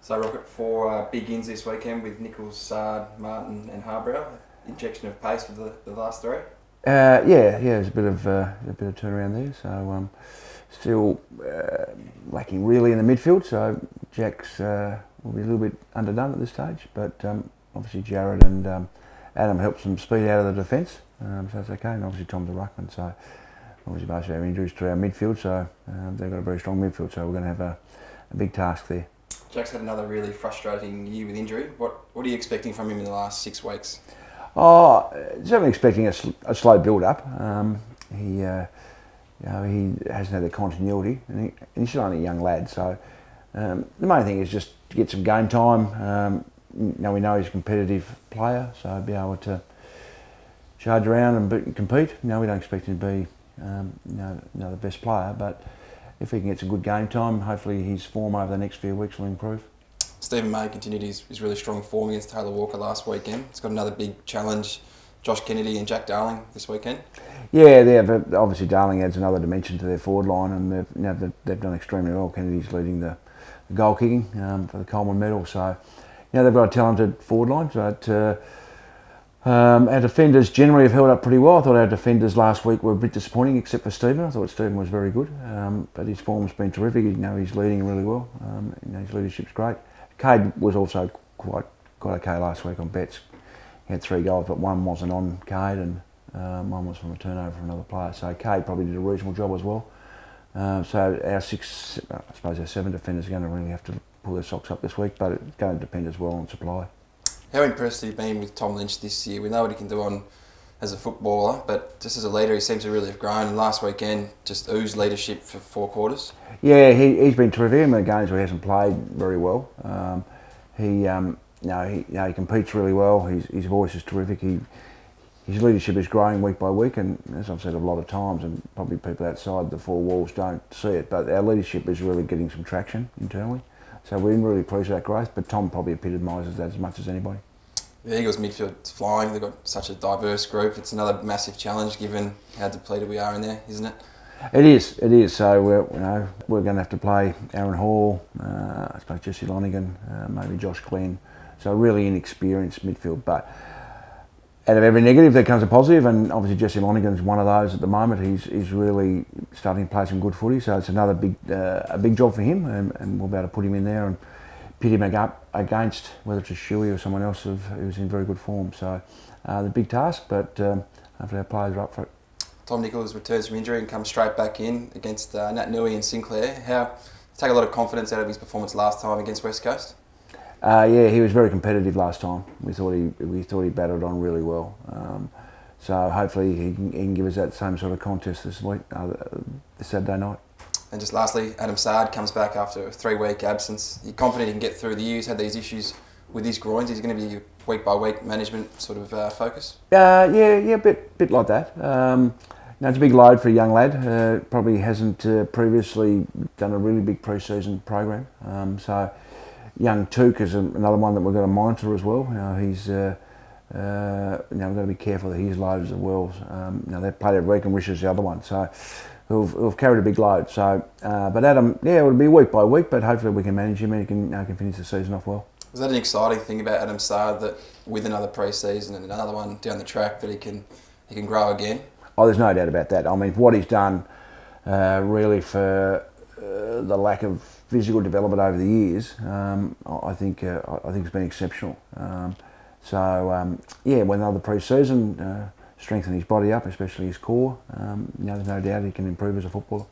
So Rocket, four big ins this weekend with Nichols, Sard, Martin and Harbrow. Injection of pace for the last three. There's a bit of turnaround there. So still lacking really in the midfield. So Jack's will be a little bit underdone at this stage, but obviously Jared and Adam helped some speed out of the defence, so that's okay. And obviously Tom's a ruckman, so obviously most of our injuries to our midfield. So they've got a very strong midfield. So we're going to have a big task there. Jack's had another really frustrating year with injury. What are you expecting from him in the last 6 weeks? Certainly expecting a slow build-up. He hasn't had the continuity, and he's still only a young lad. So the main thing is just to get some game time. We know he's a competitive player, so be able to charge around and compete. We don't expect him to be the best player, but if he can get some good game time, hopefully his form over the next few weeks will improve. Stephen May continued his really strong form against Taylor Walker last weekend. He's got another big challenge, Josh Kennedy and Jack Darling this weekend. Yeah, but obviously Darling adds another dimension to their forward line, and they've done extremely well. Kennedy's leading the goal kicking for the Coleman medal, so they've got a talented forward line. But our defenders generally have held up pretty well. I thought our defenders last week were a bit disappointing, except for Stephen. I thought Stephen was very good, but his form's been terrific. He's leading really well. His leadership's great. Cade was also quite okay last week on bets. He had 3 goals, but one wasn't on Cade, and one was from a turnover from another player. So Cade probably did a reasonable job as well. So our 7 defenders are going to really have to pull their socks up this week, but it's going to depend as well on supply. How impressed have you been with Tom Lynch this year? We know what he can do as a footballer, but just as a leader, he seems to really have grown. And last weekend, just oozed leadership for 4 quarters. Yeah, he's been terrific in the games where he hasn't played very well. He competes really well. His voice is terrific. His leadership is growing week by week, and as I've said a lot of times, and probably people outside the 4 walls don't see it, but our leadership is really getting some traction internally. So we're really pleased with that growth, but Tom probably epitomises that as much as anybody. The Eagles midfield's flying. They've got such a diverse group. It's another massive challenge given how depleted we are in there, isn't it? It is. So we're going to have to play Aaron Hall, I suppose Jesse Lonigan, maybe Josh Glenn. So really inexperienced midfield, but out of every negative there comes a positive, and obviously Jesse Lonigan is one of those at the moment. He's really starting to play some good footy, so it's another big job for him, and we'll be able to put him in there and pit him up against whether it's a Shuey or someone else who's in very good form. So the big task, but hopefully our players are up for it. Tom Nichols returns from injury and comes straight back in against Nat Nui and Sinclair. Take a lot of confidence out of his performance last time against West Coast? He was very competitive last time. We thought he battled on really well. So hopefully he can give us that same sort of contest this week, this Saturday night. And just lastly, Adam Sard comes back after a 3-week absence. You're confident he can get through the year? He's had these issues with his groins. He's going to be week by week management sort of focus? A bit like that. It's a big load for a young lad. Probably hasn't previously done a really big pre-season program. So young Took is another one that we're going to monitor as well. He's we've got to be careful that he's loaded as well. They've played every week and Wish is the other one. So who've carried a big load. So, but Adam, it'll be week by week, but hopefully we can manage him and he can finish the season off well. Was that an exciting thing about Adam Sard, that with another pre-season and another one down the track, that he can grow again? Oh, there's no doubt about that. I mean, what he's done really for the lack of physical development over the years, I think it's been exceptional. When another pre-season, strengthen his body up, especially his core. There's no doubt he can improve as a footballer.